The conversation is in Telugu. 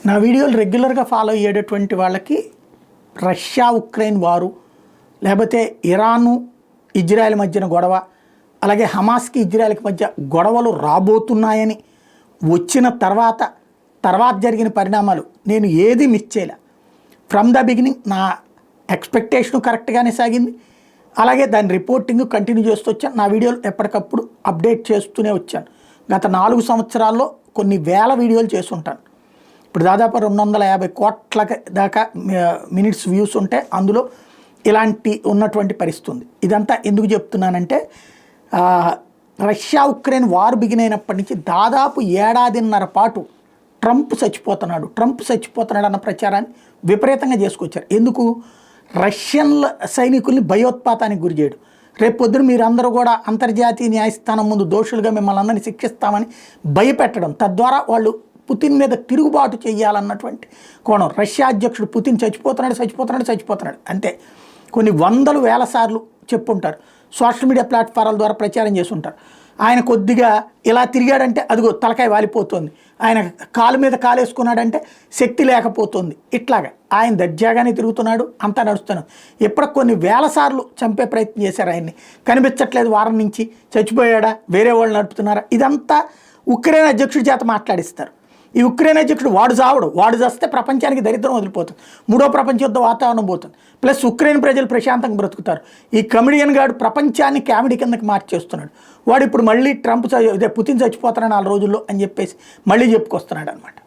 నా వీడియోలు రెగ్యులర్గా ఫాలో అయ్యేటటువంటి వాళ్ళకి రష్యా ఉక్రెయిన్ వారు, లేకపోతే ఇరాను ఇజ్రాయెల్ మధ్యన గొడవ, అలాగే హమాస్కి ఇజ్రాయెల్కి మధ్య గొడవలు రాబోతున్నాయని వచ్చిన తర్వాత జరిగిన పరిణామాలు నేను ఏది మిస్ చేయలే. ఫ్రమ్ ద బిగినింగ్ నా ఎక్స్పెక్టేషను కరెక్ట్గానే సాగింది. అలాగే దాని రిపోర్టింగ్ కంటిన్యూ చేస్తూ వచ్చాను. నా వీడియోలు ఎప్పటికప్పుడు అప్డేట్ చేస్తూనే వచ్చాను. గత 4 సంవత్సరాల్లో కొన్ని వేల వీడియోలు చేస్తుంటాను. ఇప్పుడు దాదాపు 250 కోట్ల దాకా మినిట్స్ వ్యూస్ ఉంటే అందులో ఇలాంటి ఉన్నటువంటి పరిస్థితి ఉంది. ఇదంతా ఎందుకు చెప్తున్నానంటే, రష్యా ఉక్రెయిన్ వార్ బిగిన్ అయినప్పటి నుంచి దాదాపు 1.5 ఏళ్ల పాటు ట్రంప్ చచ్చిపోతున్నాడు అన్న ప్రచారాన్ని విపరీతంగా చేసుకొచ్చారు. ఎందుకు? రష్యన్ల సైనికుల్ని భయోత్పాతానికి గురి చేయడం. రేపు పొద్దున మీరందరూ కూడా అంతర్జాతీయ న్యాయస్థానం ముందు దోషులుగా మిమ్మల్ని అందరినీ శిక్షిస్తామని భయపెట్టడం, తద్వారా వాళ్ళు పుతిన్ మీద తిరుగుబాటు చేయాలన్నటువంటి కోణం. రష్యా అధ్యక్షుడు పుతిన్ చచ్చిపోతున్నాడు అంతే. కొన్ని వందలు వేల సార్లు చెప్పుంటారు. సోషల్ మీడియా ప్లాట్ఫారాల ద్వారా ప్రచారం చేస్తుంటారు. ఆయన కొద్దిగా ఇలా తిరిగాడంటే అదిగో తలకాయ వాలిపోతుంది, ఆయన కాలు మీద కాలేసుకున్నాడంటే శక్తి లేకపోతుంది. ఇట్లాగా ఆయన దర్జాగానే తిరుగుతున్నాడు, అంతా నడుస్తున్నాడు. ఎప్పటికి కొన్ని వేల సార్లు చంపే ప్రయత్నం చేశారు ఆయన్ని. కనిపించట్లేదు, వారం నుంచి చచ్చిపోయాడా, వేరే వాళ్ళు నడుపుతున్నారా, ఇదంతా ఉక్రెయిన్ అధ్యక్షుడి చేత మాట్లాడిస్తారు. ఈ ఉక్రెయిన్ అధ్యక్షుడు వాడు చస్తే ప్రపంచానికి దరిద్రం వదిలిపోతుంది, 3వ ప్రపంచ యుద్ధ వాతావరణం పోతుంది. ప్లస్ ఉక్రెయిన్ ప్రజలు ప్రశాంతంగా బ్రతుకుతారు. ఈ కమెడియన్ గాడు ప్రపంచాన్ని కామెడీ కిందకి మార్చేస్తున్నాడు. వాడు ఇప్పుడు మళ్ళీ పుతిన్ చచ్చిపోతానని 4 రోజుల్లో అని చెప్పేసి మళ్ళీ చెప్పుకొస్తున్నాడు అనమాట.